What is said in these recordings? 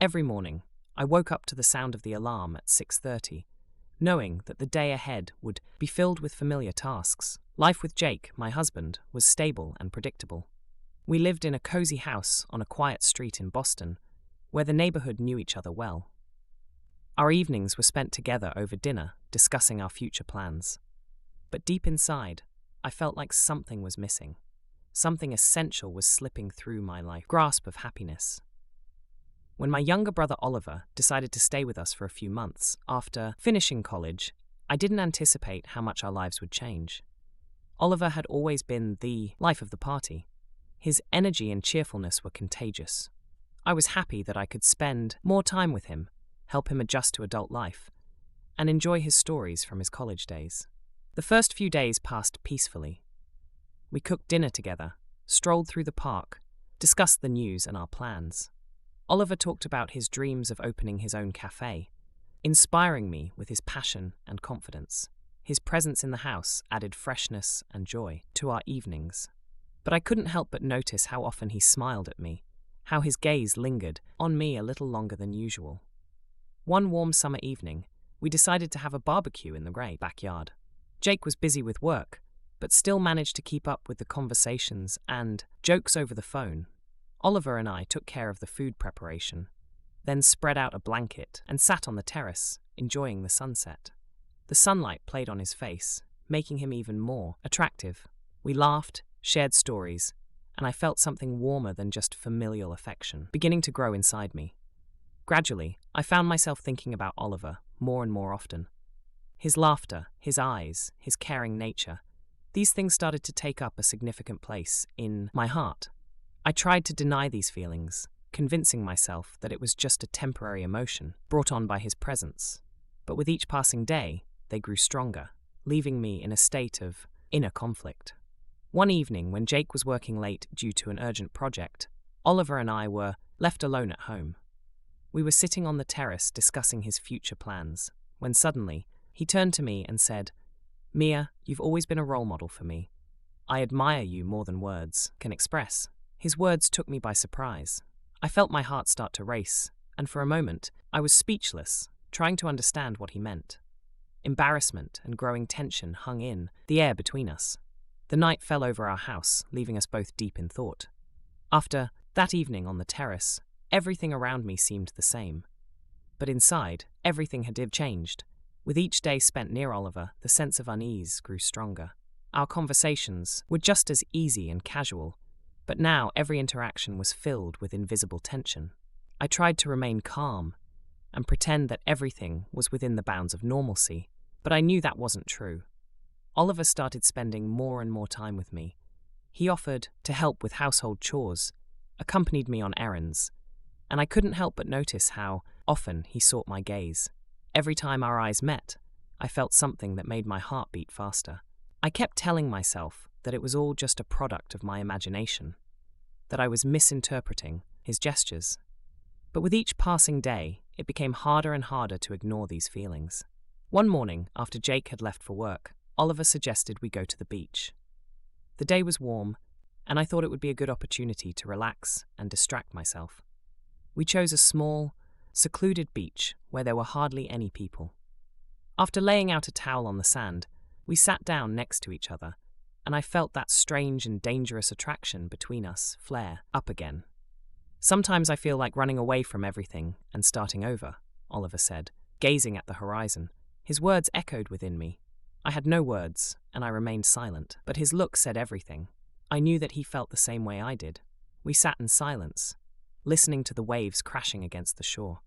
Every morning, I woke up to the sound of the alarm at 6:30, knowing that the day ahead would be filled with familiar tasks. Life with Jake, my husband, was stable and predictable. We lived in a cozy house on a quiet street in Boston, where the neighborhood knew each other well. Our evenings were spent together over dinner, discussing our future plans. But deep inside, I felt like something was missing. Something essential was slipping through my life grasp of happiness. When my younger brother Oliver decided to stay with us for a few months after finishing college, I didn't anticipate how much our lives would change. Oliver had always been the life of the party. His energy and cheerfulness were contagious. I was happy that I could spend more time with him, help him adjust to adult life, and enjoy his stories from his college days. The first few days passed peacefully. We cooked dinner together, strolled through the park, discussed the news and our plans. Oliver talked about his dreams of opening his own cafe, inspiring me with his passion and confidence. His presence in the house added freshness and joy to our evenings. But I couldn't help but notice how often he smiled at me, how his gaze lingered on me a little longer than usual. One warm summer evening, we decided to have a barbecue in the great backyard. Jake was busy with work, but still managed to keep up with the conversations and jokes over the phone. Oliver and I took care of the food preparation, then spread out a blanket and sat on the terrace, enjoying the sunset. The sunlight played on his face, making him even more attractive. We laughed, shared stories, and I felt something warmer than just familial affection beginning to grow inside me. Gradually, I found myself thinking about Oliver more and more often. His laughter, his eyes, his caring nature, these things started to take up a significant place in my heart. I tried to deny these feelings, convincing myself that it was just a temporary emotion brought on by his presence. But with each passing day, they grew stronger, leaving me in a state of inner conflict. One evening, when Jake was working late due to an urgent project, Oliver and I were left alone at home. We were sitting on the terrace discussing his future plans, when suddenly, he turned to me and said, "Mia, you've always been a role model for me. I admire you more than words can express." His words took me by surprise. I felt my heart start to race, and for a moment, I was speechless, trying to understand what he meant. Embarrassment and growing tension hung in the air between us. The night fell over our house, leaving us both deep in thought. After that evening on the terrace, everything around me seemed the same. But inside, everything had changed. With each day spent near Oliver, the sense of unease grew stronger. Our conversations were just as easy and casual, but now every interaction was filled with invisible tension. I tried to remain calm and pretend that everything was within the bounds of normalcy, but I knew that wasn't true. Oliver started spending more and more time with me. He offered to help with household chores, accompanied me on errands, and I couldn't help but notice how often he sought my gaze. Every time our eyes met, I felt something that made my heart beat faster. I kept telling myself that it was all just a product of my imagination, that I was misinterpreting his gestures. But with each passing day, it became harder and harder to ignore these feelings. One morning, after Jake had left for work, Oliver suggested we go to the beach. The day was warm, and I thought it would be a good opportunity to relax and distract myself. We chose a small, secluded beach where there were hardly any people. After laying out a towel on the sand, we sat down next to each other, and I felt that strange and dangerous attraction between us flare up again. "Sometimes I feel like running away from everything and starting over," Oliver said, gazing at the horizon. His words echoed within me. I had no words, and I remained silent, but his look said everything. I knew that he felt the same way I did. We sat in silence, listening to the waves crashing against the shore.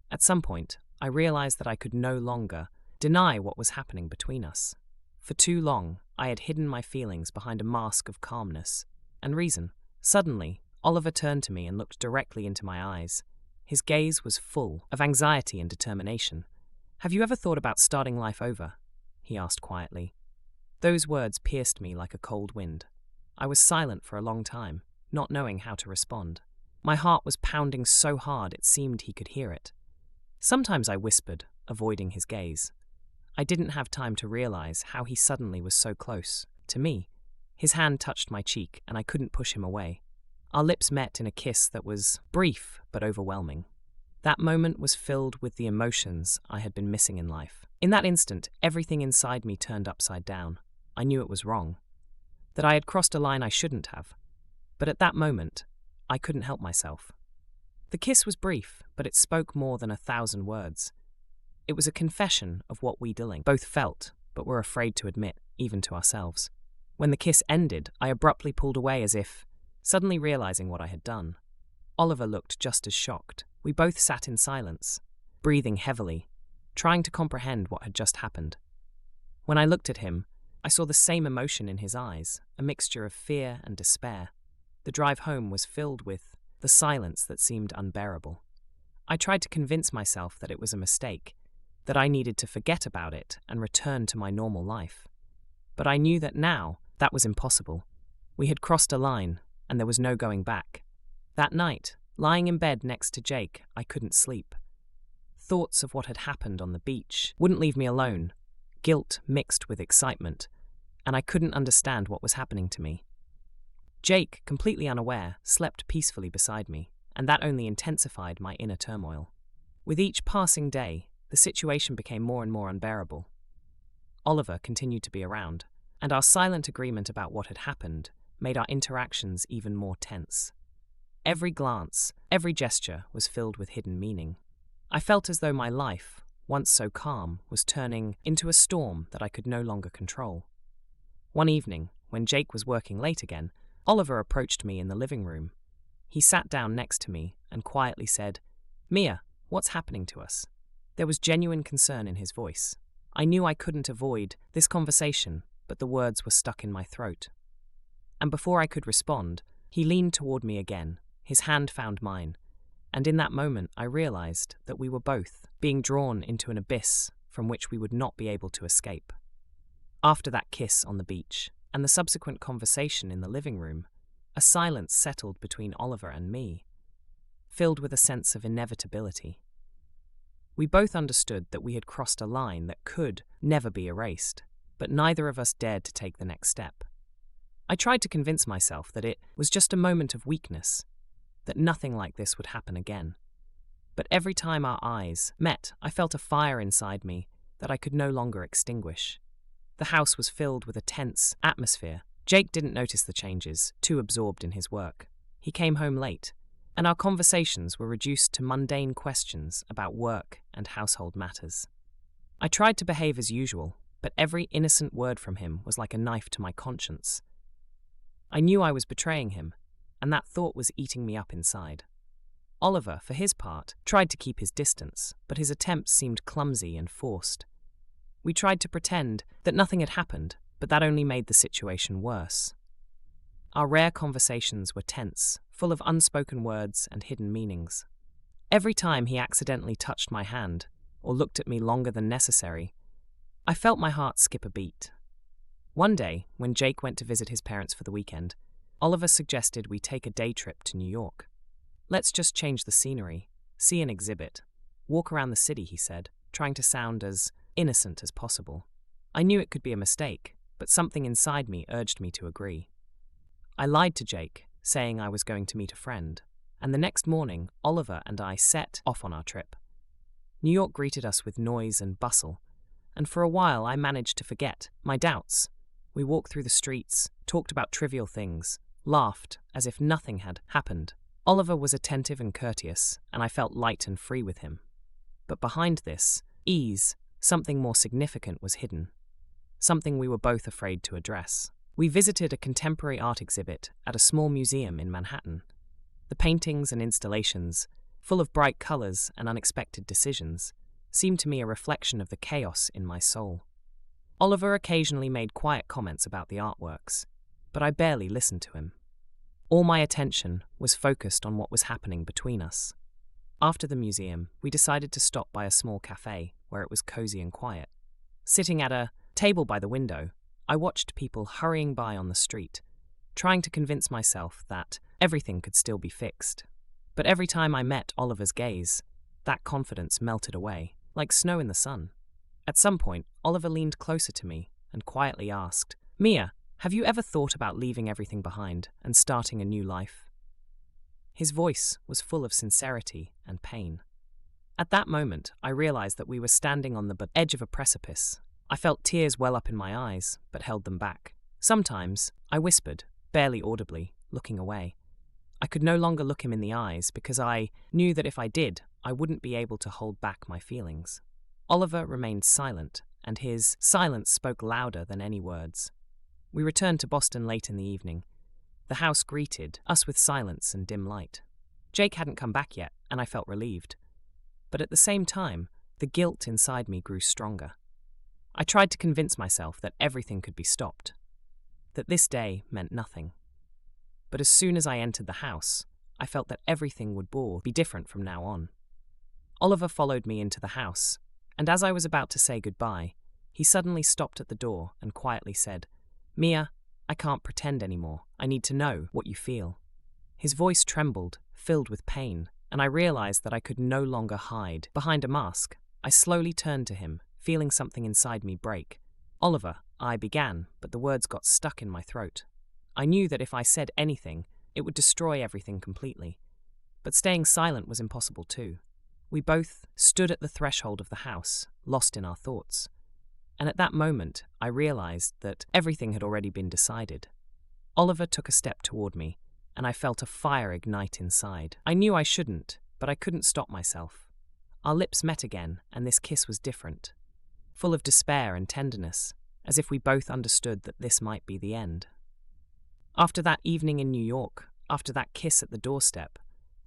At some point, I realized that I could no longer deny what was happening between us. For too long, I had hidden my feelings behind a mask of calmness and reason. Suddenly, Oliver turned to me and looked directly into my eyes. His gaze was full of anxiety and determination. "Have you ever thought about starting life over?" he asked quietly. Those words pierced me like a cold wind. I was silent for a long time, not knowing how to respond. My heart was pounding so hard it seemed he could hear it. Sometimes I whispered, avoiding his gaze. I didn't have time to realize how he suddenly was so close to me. His hand touched my cheek, and I couldn't push him away. Our lips met in a kiss that was brief but overwhelming. That moment was filled with the emotions I had been missing in life. In that instant, everything inside me turned upside down. I knew it was wrong, that I had crossed a line I shouldn't have. But at that moment, I couldn't help myself. The kiss was brief, but it spoke more than 1,000 words. It was a confession of what we both felt, but were afraid to admit, even to ourselves. When the kiss ended, I abruptly pulled away as if, suddenly realizing what I had done. Oliver looked just as shocked. We both sat in silence, breathing heavily, trying to comprehend what had just happened. When I looked at him, I saw the same emotion in his eyes, a mixture of fear and despair. The drive home was filled with the silence that seemed unbearable. I tried to convince myself that it was a mistake, that I needed to forget about it and return to my normal life. But I knew that now that was impossible. We had crossed a line, and there was no going back. That night, lying in bed next to Jake, I couldn't sleep. Thoughts of what had happened on the beach wouldn't leave me alone, guilt mixed with excitement, and I couldn't understand what was happening to me. Jake, completely unaware, slept peacefully beside me, and that only intensified my inner turmoil. With each passing day, the situation became more and more unbearable. Oliver continued to be around, and our silent agreement about what had happened made our interactions even more tense. Every glance, every gesture was filled with hidden meaning. I felt as though my life, once so calm, was turning into a storm that I could no longer control. One evening, when Jake was working late again, Oliver approached me in the living room. He sat down next to me and quietly said, "Mia, what's happening to us?" There was genuine concern in his voice. I knew I couldn't avoid this conversation, but the words were stuck in my throat. And before I could respond, he leaned toward me again. His hand found mine, and in that moment I realized that we were both being drawn into an abyss from which we would not be able to escape. After that kiss on the beach, and the subsequent conversation in the living room, a silence settled between Oliver and me, filled with a sense of inevitability. We both understood that we had crossed a line that could never be erased, but neither of us dared to take the next step. I tried to convince myself that it was just a moment of weakness, that nothing like this would happen again. But every time our eyes met, I felt a fire inside me that I could no longer extinguish. The house was filled with a tense atmosphere. Jake didn't notice the changes, too absorbed in his work. He came home late, and our conversations were reduced to mundane questions about work and household matters. I tried to behave as usual, but every innocent word from him was like a knife to my conscience. I knew I was betraying him, and that thought was eating me up inside. Oliver, for his part, tried to keep his distance, but his attempts seemed clumsy and forced. We tried to pretend that nothing had happened, but that only made the situation worse. Our rare conversations were tense, full of unspoken words and hidden meanings. Every time he accidentally touched my hand, or looked at me longer than necessary, I felt my heart skip a beat. One day, when Jake went to visit his parents for the weekend, Oliver suggested we take a day trip to New York. "Let's just change the scenery, see an exhibit, walk around the city," he said, trying to sound as innocent as possible. I knew it could be a mistake, but something inside me urged me to agree. I lied to Jake, saying I was going to meet a friend, and the next morning, Oliver and I set off on our trip. New York greeted us with noise and bustle, and for a while I managed to forget my doubts. We walked through the streets, talked about trivial things, laughed as if nothing had happened. Oliver was attentive and courteous, and I felt light and free with him. But behind this ease, something more significant was hidden, something we were both afraid to address. We visited a contemporary art exhibit at a small museum in Manhattan. The paintings and installations, full of bright colors and unexpected decisions, seemed to me a reflection of the chaos in my soul. Oliver occasionally made quiet comments about the artworks, but I barely listened to him. All my attention was focused on what was happening between us. After the museum, we decided to stop by a small cafe where it was cozy and quiet. Sitting at a table by the window, I watched people hurrying by on the street, trying to convince myself that everything could still be fixed. But every time I met Oliver's gaze, that confidence melted away, like snow in the sun. At some point, Oliver leaned closer to me and quietly asked, "Mia, have you ever thought about leaving everything behind and starting a new life?" His voice was full of sincerity and pain. At that moment, I realized that we were standing on the edge of a precipice. I felt tears well up in my eyes, but held them back. Sometimes, I whispered, barely audibly, looking away. I could no longer look him in the eyes because I knew that if I did, I wouldn't be able to hold back my feelings. Oliver remained silent, and his silence spoke louder than any words. We returned to Boston late in the evening. The house greeted us with silence and dim light. Jake hadn't come back yet, and I felt relieved. But at the same time, the guilt inside me grew stronger. I tried to convince myself that everything could be stopped, that this day meant nothing. But as soon as I entered the house, I felt that everything would be different from now on. Oliver followed me into the house, and as I was about to say goodbye, he suddenly stopped at the door and quietly said, "Mia, I can't pretend anymore. I need to know what you feel." His voice trembled, filled with pain, and I realized that I could no longer hide behind a mask. I slowly turned to him, feeling something inside me break. "Oliver," I began, but the words got stuck in my throat. I knew that if I said anything, it would destroy everything completely. But staying silent was impossible too. We both stood at the threshold of the house, lost in our thoughts. And at that moment, I realized that everything had already been decided. Oliver took a step toward me, and I felt a fire ignite inside. I knew I shouldn't, but I couldn't stop myself. Our lips met again, and this kiss was different, full of despair and tenderness, as if we both understood that this might be the end. After that evening in New York, after that kiss at the doorstep,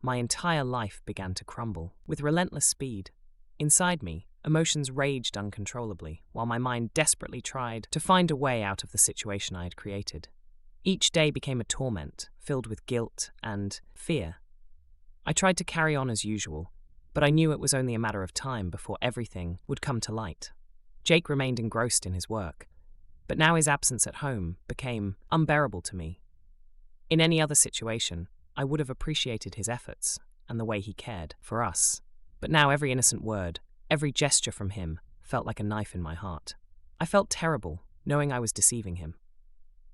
my entire life began to crumble with relentless speed. Inside me, emotions raged uncontrollably, while my mind desperately tried to find a way out of the situation I had created. Each day became a torment, filled with guilt and fear. I tried to carry on as usual, but I knew it was only a matter of time before everything would come to light. Jake remained engrossed in his work, but now his absence at home became unbearable to me. In any other situation, I would have appreciated his efforts and the way he cared for us. But now every innocent word, every gesture from him felt like a knife in my heart. I felt terrible, knowing I was deceiving him.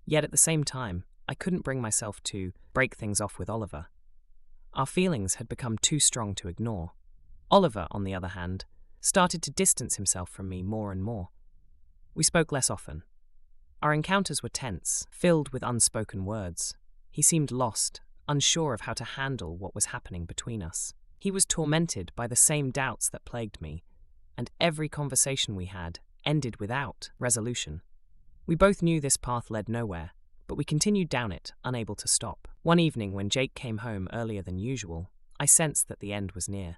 Yet at the same time, I couldn't bring myself to break things off with Oliver. Our feelings had become too strong to ignore. Oliver, on the other hand, started to distance himself from me more and more. We spoke less often. Our encounters were tense, filled with unspoken words. He seemed lost, unsure of how to handle what was happening between us. He was tormented by the same doubts that plagued me, and every conversation we had ended without resolution. We both knew this path led nowhere, but we continued down it, unable to stop. One evening, when Jake came home earlier than usual, I sensed that the end was near.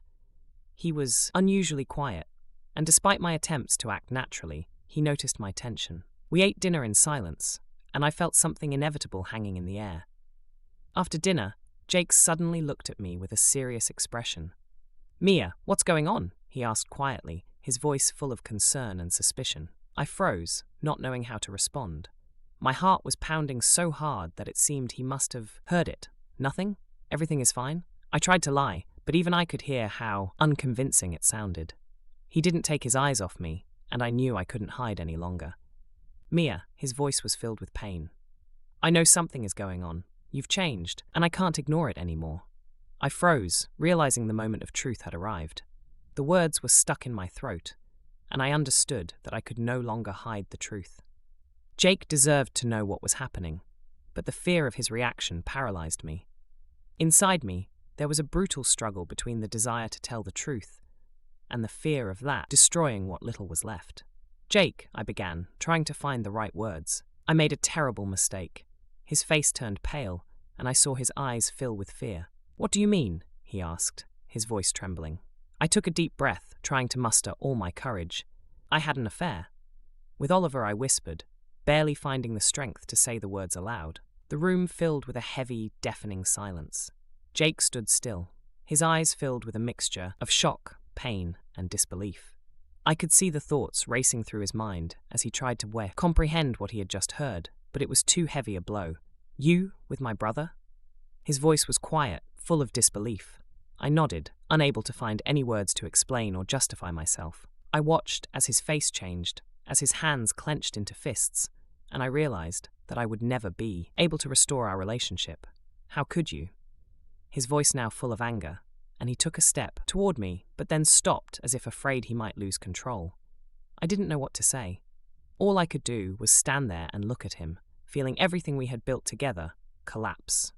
He was unusually quiet, and despite my attempts to act naturally, he noticed my tension. We ate dinner in silence, and I felt something inevitable hanging in the air. After dinner, Jake suddenly looked at me with a serious expression. "Mia, what's going on?" he asked quietly, his voice full of concern and suspicion. I froze, not knowing how to respond. My heart was pounding so hard that it seemed he must have heard it. "Nothing? Everything is fine?" I tried to lie, but even I could hear how unconvincing it sounded. He didn't take his eyes off me, and I knew I couldn't hide any longer. "Mia," his voice was filled with pain. "I know something is going on. You've changed, and I can't ignore it anymore." I froze, realizing the moment of truth had arrived. The words were stuck in my throat, and I understood that I could no longer hide the truth. Jake deserved to know what was happening, but the fear of his reaction paralyzed me. Inside me, there was a brutal struggle between the desire to tell the truth and the fear of that destroying what little was left. "Jake," I began, trying to find the right words. "I made a terrible mistake." His face turned pale, and I saw his eyes fill with fear. "What do you mean?" he asked, his voice trembling. I took a deep breath, trying to muster all my courage. "I had an affair." With Oliver, I whispered, barely finding the strength to say the words aloud. The room filled with a heavy, deafening silence. Jake stood still, his eyes filled with a mixture of shock, pain, and disbelief. I could see the thoughts racing through his mind as he tried to comprehend what he had just heard, but it was too heavy a blow. "You, with my brother?" His voice was quiet, full of disbelief. I nodded, unable to find any words to explain or justify myself. I watched as his face changed, as his hands clenched into fists, and I realized that I would never be able to restore our relationship. "How could you?" His voice now full of anger. and he took a step toward me, but then stopped as if afraid he might lose control. I didn't know what to say. All I could do was stand there and look at him, feeling everything we had built together collapse.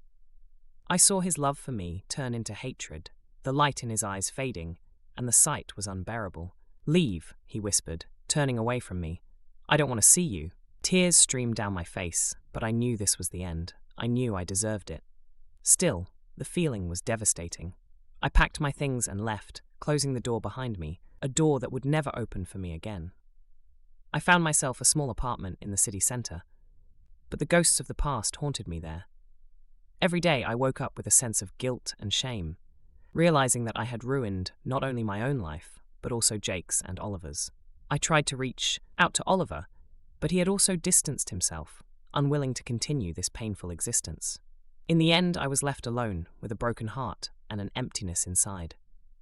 I saw his love for me turn into hatred, the light in his eyes fading, and the sight was unbearable. "Leave," he whispered, turning away from me. "I don't want to see you." Tears streamed down my face, but I knew this was the end. I knew I deserved it. Still, the feeling was devastating. I packed my things and left, closing the door behind me, a door that would never open for me again. I found myself a small apartment in the city centre, but the ghosts of the past haunted me there. Every day I woke up with a sense of guilt and shame, realizing that I had ruined not only my own life, but also Jake's and Oliver's. I tried to reach out to Oliver, but he had also distanced himself, unwilling to continue this painful existence. In the end, I was left alone, with a broken heart and an emptiness inside.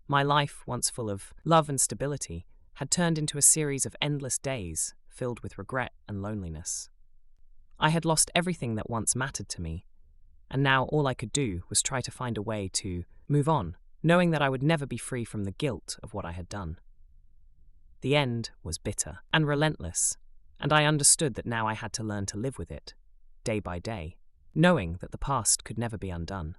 My life, once full of love and stability, had turned into a series of endless days filled with regret and loneliness. I had lost everything that once mattered to me, and now all I could do was try to find a way to move on, knowing that I would never be free from the guilt of what I had done. The end was bitter and relentless, and I understood that now I had to learn to live with it, day by day, knowing that the past could never be undone.